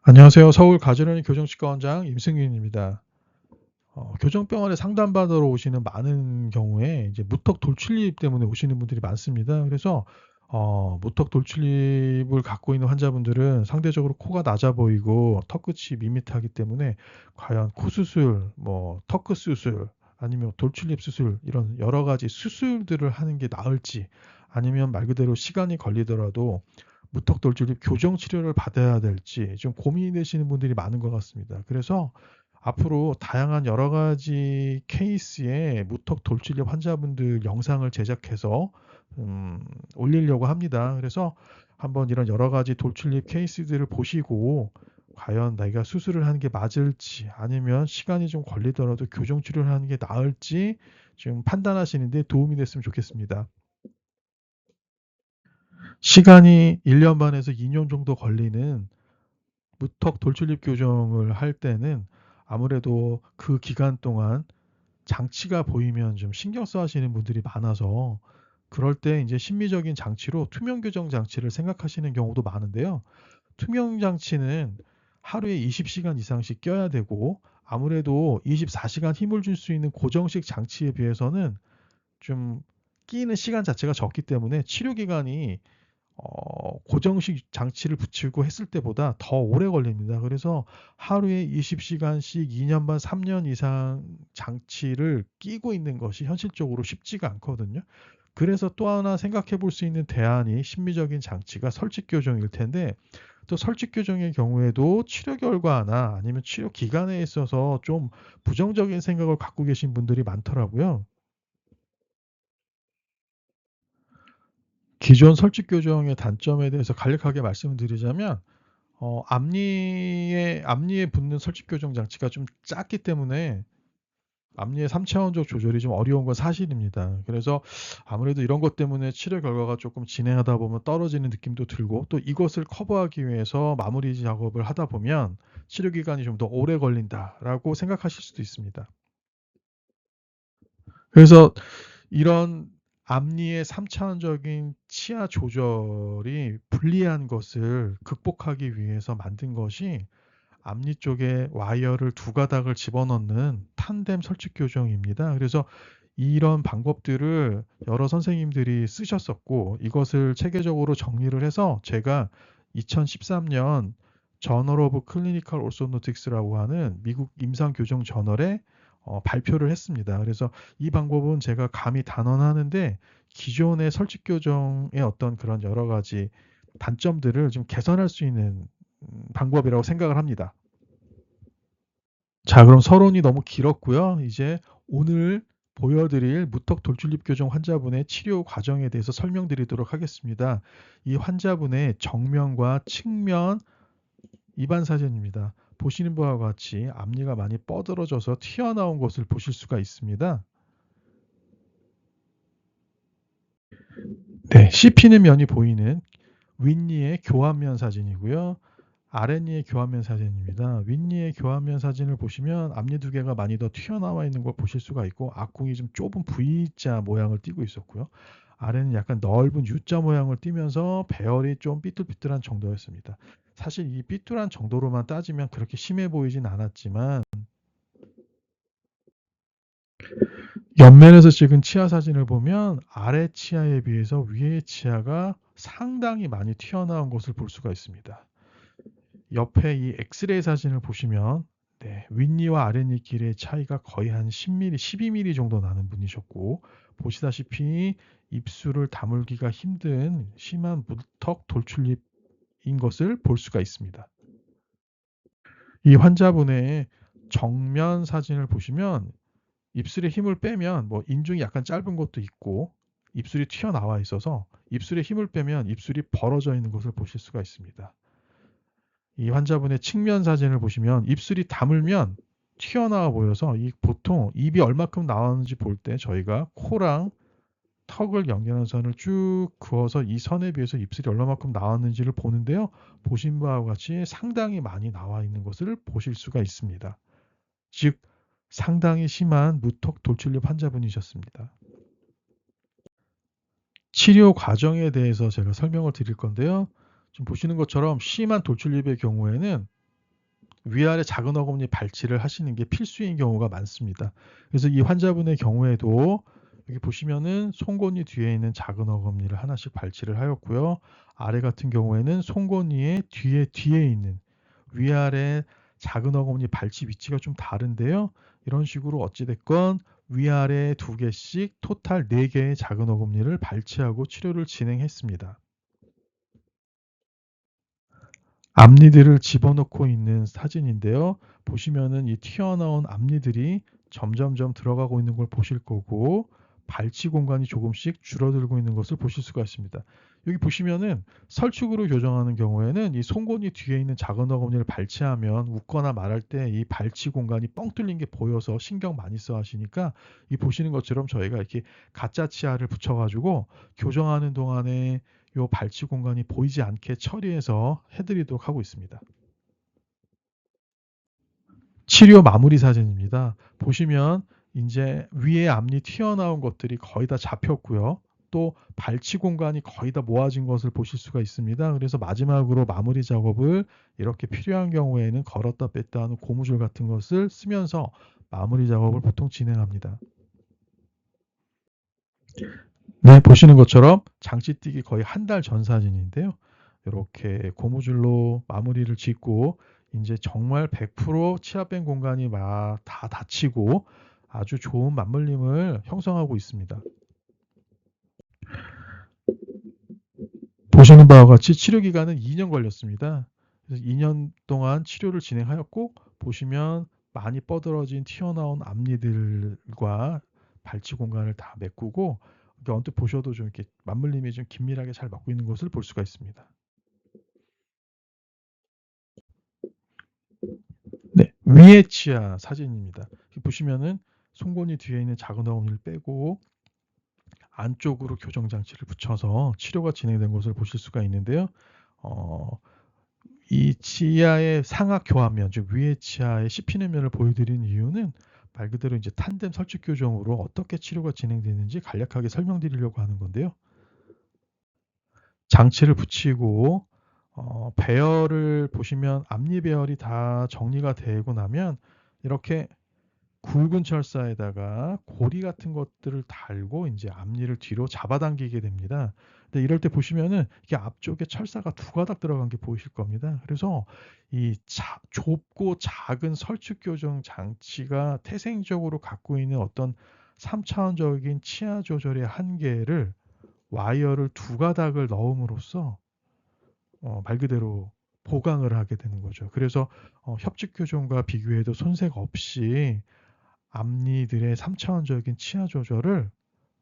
안녕하세요. 서울 가지런히 교정치과 원장 임승윤입니다. 교정병원에 상담받으러 오시는 많은 경우에 이제 무턱 돌출입 때문에 오시는 분들이 많습니다. 그래서 무턱 돌출입을 갖고 있는 환자분들은 상대적으로 코가 낮아 보이고 턱끝이 밋밋하기 때문에 과연 코 수술, 뭐 턱끝 수술, 아니면 돌출입 수술 이런 여러 가지 수술들을 하는 게 나을지, 아니면 말 그대로 시간이 걸리더라도 무턱 돌출입 교정 치료를 받아야 될지 좀 고민이 되시는 분들이 많은 것 같습니다. 그래서 앞으로 다양한 여러 가지 케이스의 무턱 돌출입 환자분들 영상을 제작해서 올리려고 합니다. 그래서 한번 이런 여러 가지 돌출입 케이스들을 보시고 과연 내가 수술을 하는 게 맞을지, 아니면 시간이 좀 걸리더라도 교정 치료를 하는 게 나을지 좀 판단하시는 데 도움이 됐으면 좋겠습니다. 시간이 1년 반에서 2년 정도 걸리는 무턱 돌출입 교정을 할 때는 아무래도 그 기간 동안 장치가 보이면 좀 신경 써 하시는 분들이 많아서, 그럴 때 이제 심미적인 장치로 투명 교정 장치를 생각하시는 경우도 많은데요. 투명 장치는 하루에 20시간 이상씩 껴야 되고, 아무래도 24시간 힘을 줄 수 있는 고정식 장치에 비해서는 좀 끼는 시간 자체가 적기 때문에 치료 기간이 고정식 장치를 붙이고 했을 때보다 더 오래 걸립니다. 그래서 하루에 20시간씩 2년 반, 3년 이상 장치를 끼고 있는 것이 현실적으로 쉽지가 않거든요. 그래서 또 하나 생각해 볼 수 있는 대안이 심미적인 장치가 설치 교정일 텐데, 또 설치 교정의 경우에도 치료 결과나 아니면 치료 기간에 있어서 좀 부정적인 생각을 갖고 계신 분들이 많더라고요. 기존 설치 교정의 단점에 대해서 간략하게 말씀을 드리자면, 앞니에 붙는 설치 교정 장치가 좀 작기 때문에 앞니의 3차원적 조절이 좀 어려운 건 사실입니다. 그래서 아무래도 이런 것 때문에 치료 결과가 조금 진행하다 보면 떨어지는 느낌도 들고, 또 이것을 커버하기 위해서 마무리 작업을 하다 보면 치료 기간이 좀 더 오래 걸린다라고 생각하실 수도 있습니다. 그래서 이런 앞니의 3차원적인 치아 조절이 불리한 것을 극복하기 위해서 만든 것이 앞니 쪽에 와이어를 두 가닥을 집어넣는 탄뎀 설치 교정입니다. 그래서 이런 방법들을 여러 선생님들이 쓰셨었고, 이것을 체계적으로 정리를 해서 제가 2013년 저널 오브 클리니컬 orthodontics라고 하는 미국 임상 교정 저널에 발표를 했습니다. 그래서 이 방법은 제가 감히 단언하는데 기존의 설치 교정의 어떤 그런 여러 가지 단점들을 좀 개선할 수 있는 방법이라고 생각을 합니다. 자, 그럼 서론이 너무 길었고요. 이제 오늘 보여드릴 무턱 돌출입 교정 환자분의 치료 과정에 대해서 설명드리도록 하겠습니다. 이 환자분의 정면과 측면 입안 사진입니다. 보시는 바와 같이 앞니가 많이 뻗어져서 튀어나온 것을 보실 수가 있습니다. 네, 씹히는 면이 보이는 윗니의 교환면 사진이고요. 아랫니의 교환면 사진입니다. 윗니의 교환면 사진을 보시면 앞니 두 개가 많이 더 튀어나와 있는 걸 보실 수가 있고, 앞궁이 좀 좁은 V자 모양을 띠고 있었고요. 아래는 약간 넓은 U자 모양을 띠면서 배열이 좀 삐뚤삐뚤한 정도였습니다. 사실 이 삐뚤한 정도로만 따지면 그렇게 심해 보이진 않았지만, 옆면에서 찍은 치아 사진을 보면 아래 치아에 비해서 위의 치아가 상당히 많이 튀어나온 것을 볼 수가 있습니다. 옆에 이 엑스레이 사진을 보시면, 네, 윗니와 아랫니 길이의 차이가 거의 한 10mm, 12mm 정도 나는 분이셨고, 보시다시피 입술을 다물기가 힘든 심한 무턱 돌출입인 것을 볼 수가 있습니다. 이 환자분의 정면 사진을 보시면 입술에 힘을 빼면 뭐 인중이 약간 짧은 것도 있고 입술이 튀어나와 있어서 입술에 힘을 빼면 입술이 벌어져 있는 것을 보실 수가 있습니다. 이 환자분의 측면 사진을 보시면 입술이 다물면 튀어나와 보여서, 이 보통 입이 얼마큼 나왔는지 볼 때 저희가 코랑 턱을 연결하는 선을 쭉 그어서 이 선에 비해서 입술이 얼마만큼 나왔는지를 보는데요. 보신 바와 같이 상당히 많이 나와 있는 것을 보실 수가 있습니다. 즉 상당히 심한 무턱 돌출입 환자분이셨습니다. 치료 과정에 대해서 제가 설명을 드릴 건데요. 지금 보시는 것처럼 심한 돌출입의 경우에는 위아래 작은 어금니 발치를 하시는 게 필수인 경우가 많습니다. 그래서 이 환자분의 경우에도 여기 보시면은 송곳니 뒤에 있는 작은 어금니를 하나씩 발치를 하였고요. 아래 같은 경우에는 송곳니의 뒤에 있는 위아래 작은 어금니 발치 위치가 좀 다른데요. 이런 식으로 어찌됐건 위아래 2개씩 토탈 4개의 작은 어금니를 발치하고 치료를 진행했습니다. 앞니들을 집어넣고 있는 사진인데요. 보시면은 이 튀어나온 앞니들이 점점점 들어가고 있는 걸 보실 거고 발치 공간이 조금씩 줄어들고 있는 것을 보실 수가 있습니다. 여기 보시면은 설축으로 교정하는 경우에는 이 송곳니 뒤에 있는 작은 어금니를 발치하면 웃거나 말할 때 이 발치 공간이 뻥 뚫린 게 보여서 신경 많이 써 하시니까 이 보시는 것처럼 저희가 이렇게 가짜 치아를 붙여가지고 교정하는 동안에 요 발치 공간이 보이지 않게 처리해서 해드리도록 하고 있습니다. 치료 마무리 사진입니다. 보시면 이제 위에 앞니 튀어나온 것들이 거의 다 잡혔고요. 또 발치 공간이 거의 다 모아진 것을 보실 수가 있습니다. 그래서 마지막으로 마무리 작업을 이렇게 필요한 경우에는 걸었다 뺐다 하는 고무줄 같은 것을 쓰면서 마무리 작업을 보통 진행합니다. 네, 보시는 것처럼 장치뛰기 거의 한 달 전 사진인데요. 이렇게 고무줄로 마무리를 짓고 이제 정말 100% 치아밴 공간이 다 닫히고 아주 좋은 맞물림을 형성하고 있습니다. 보시는 바와 같이 치료 기간은 2년 걸렸습니다. 그래서 2년 동안 치료를 진행하였고 보시면 많이 뻗어진 튀어나온 앞니들과 발치 공간을 다 메꾸고 언뜻 보셔도 좀 이렇게 맞물림이 좀 긴밀하게 잘 맞고 있는 것을 볼 수가 있습니다. 네, 위에 치아 사진입니다. 보시면은 송곳니 뒤에 있는 작은 어금니를 빼고 안쪽으로 교정 장치를 붙여서 치료가 진행된 것을 보실 수가 있는데요. 어, 이 치아의 상악 교환면, 즉 위에 치아의 씹히는 면을 보여드린 이유는 말 그대로 이제 탄덴 설치 교정으로 어떻게 치료가 진행되는지 간략하게 설명드리려고 하는 건데요. 장치를 붙이고 배열을 보시면 앞니 배열이 다 정리가 되고 나면 이렇게 굵은 철사에다가 고리 같은 것들을 달고 이제 앞니를 뒤로 잡아당기게 됩니다. 근데 이럴 때 보시면은 이게 앞쪽에 철사가 2가닥 들어간 게 보이실 겁니다. 그래서 이 좁고 작은 설축 교정 장치가 태생적으로 갖고 있는 어떤 3차원적인 치아 조절의 한계를 와이어를 2가닥을 넣음으로써 말 그대로 보강을 하게 되는 거죠. 그래서 협직 교정과 비교해도 손색 없이 앞니들의 3차원적인 치아 조절을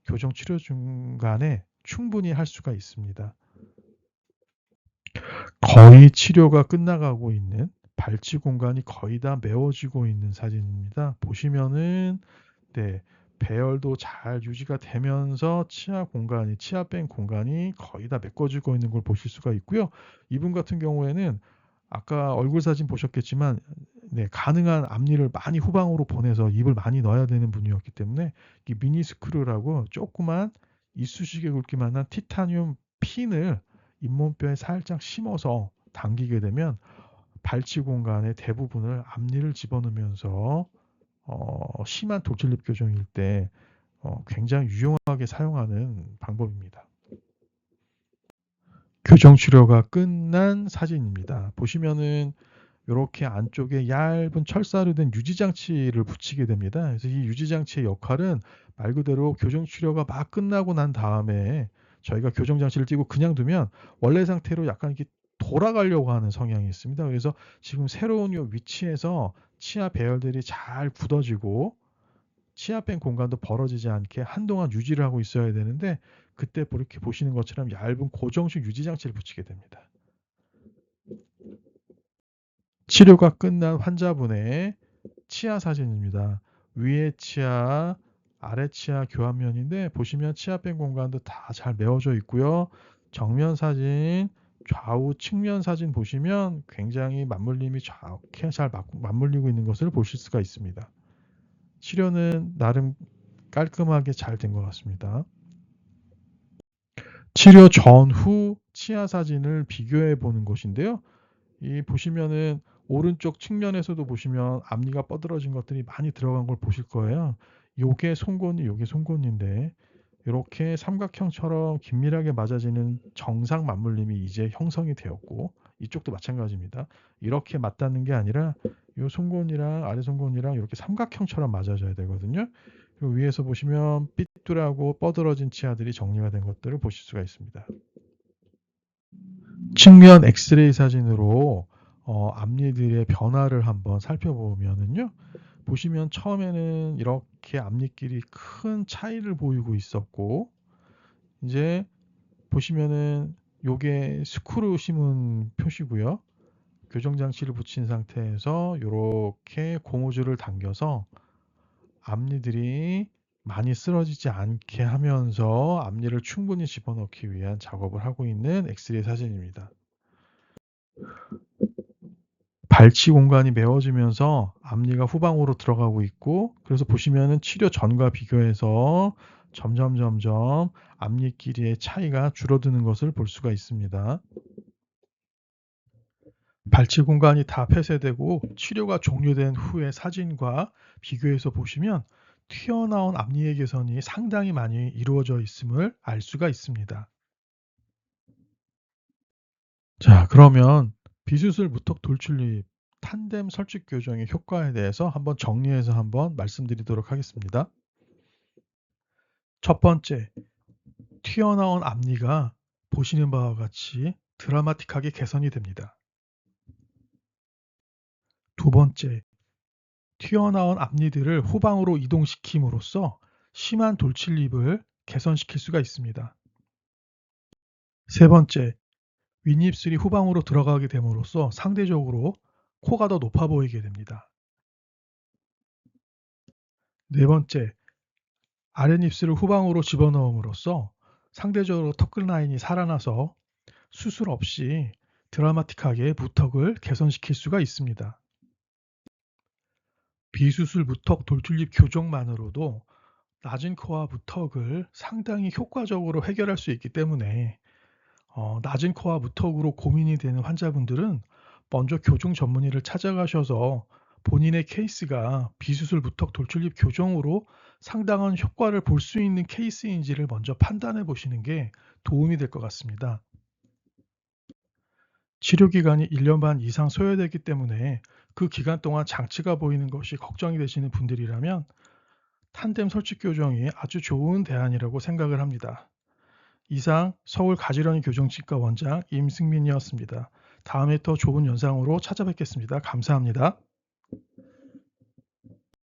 교정 치료 중간에 충분히 할 수가 있습니다. 거의 치료가 끝나가고 있는 발치 공간이 거의 다 메워지고 있는 사진입니다. 보시면은 네, 배열도 잘 유지가 되면서 치아밴 공간이 거의 다 메꿔지고 있는 걸 보실 수가 있고요. 이분 같은 경우에는 아까 얼굴 사진 보셨겠지만 네, 가능한 앞니를 많이 후방으로 보내서 입을 많이 넣어야 되는 분이었기 때문에 이 미니스크류라고 조그만 이쑤시개 굵기만한 티타늄 핀을 잇몸뼈에 살짝 심어서 당기게 되면 발치 공간의 대부분을 앞니를 집어넣으면서 심한 돌출입 교정일 때 굉장히 유용하게 사용하는 방법입니다. 교정 치료가 끝난 사진입니다. 보시면은 이렇게 안쪽에 얇은 철사로 된 유지 장치를 붙이게 됩니다. 그래서 이 유지 장치의 역할은 말 그대로 교정 치료가 막 끝나고 난 다음에 저희가 교정 장치를 띄고 그냥 두면 원래 상태로 약간 이렇게 돌아가려고 하는 성향이 있습니다. 그래서 지금 새로운 요 위치에서 치아 배열들이 잘 굳어지고 치아밴 공간도 벌어지지 않게 한동안 유지를 하고 있어야 되는데 그때 이렇게 보시는 것처럼 얇은 고정식 유지 장치를 붙이게 됩니다. 치료가 끝난 환자분의 치아 사진입니다. 위에 치아, 아래 치아 교환면인데 보시면 치아밴 공간도 다 잘 메워져 있고요. 정면 사진, 좌우 측면 사진 보시면 굉장히 맞물림이 좋게 잘 맞물리고 있는 것을 보실 수가 있습니다. 치료는 나름 깔끔하게 잘 된 것 같습니다. 치료 전후 치아 사진을 비교해 보는 것인데요. 이 보시면은 오른쪽 측면에서도 보시면 앞니가 뻗어진 것들이 많이 들어간 걸 보실 거예요. 요게 송곳니, 요게 송곳니인데 이렇게 삼각형처럼 긴밀하게 맞아지는 정상 맞물림이 이제 형성이 되었고 이쪽도 마찬가지입니다. 이렇게 맞닿는 게 아니라 이 송곳니랑 아래 송곳니랑 이렇게 삼각형처럼 맞아져야 되거든요. 그리고 위에서 보시면 삐뚤하고 뻗어진 치아들이 정리가 된 것들을 보실 수가 있습니다. 측면 엑스레이 사진으로 앞니들의 변화를 한번 살펴보면은요. 보시면 처음에는 이렇게 앞니끼리 큰 차이를 보이고 있었고 이제 보시면은 요게 스크류 심은 표시고요. 교정 장치를 붙인 상태에서 이렇게 고무줄을 당겨서 앞니들이 많이 쓰러지지 않게 하면서 앞니를 충분히 집어넣기 위한 작업을 하고 있는 엑스레이 사진입니다. 발치 공간이 메워지면서 앞니가 후방으로 들어가고 있고 그래서 보시면은 치료 전과 비교해서 점점 앞니 길이의 차이가 줄어드는 것을 볼 수가 있습니다. 발치 공간이 다 폐쇄되고 치료가 종료된 후의 사진과 비교해서 보시면 튀어나온 앞니의 개선이 상당히 많이 이루어져 있음을 알 수가 있습니다. 자, 그러면 비수술 무턱 돌출입 탄덴 설치 교정의 효과에 대해서 한번 정리해서 한번 말씀드리도록 하겠습니다. 첫 번째, 튀어나온 앞니가 보시는 바와 같이 드라마틱하게 개선이 됩니다. 두 번째, 튀어나온 앞니들을 후방으로 이동시킴으로써 심한 돌출입을 개선시킬 수가 있습니다. 세 번째, 윗입술이 후방으로 들어가게 됨으로써 상대적으로 코가 더 높아 보이게 됩니다. 네 번째, 아랫입술을 후방으로 집어넣음으로써 상대적으로 턱끝 라인이 살아나서 수술 없이 드라마틱하게 무턱을 개선시킬 수가 있습니다. 비수술 무턱 돌출입 교정만으로도 낮은 코와 무턱을 상당히 효과적으로 해결할 수 있기 때문에 낮은 코와 무턱으로 고민이 되는 환자분들은 먼저 교정 전문의를 찾아가셔서 본인의 케이스가 비수술 무턱 돌출입 교정으로 상당한 효과를 볼 수 있는 케이스인지를 먼저 판단해 보시는 게 도움이 될 것 같습니다. 치료 기간이 1년 반 이상 소요되기 때문에 그 기간 동안 장치가 보이는 것이 걱정이 되시는 분들이라면 탄뎀 설치 교정이 아주 좋은 대안이라고 생각을 합니다. 이상 서울 가지런히 교정치과 원장 임승민이었습니다. 다음에 더 좋은 영상으로 찾아뵙겠습니다. 감사합니다.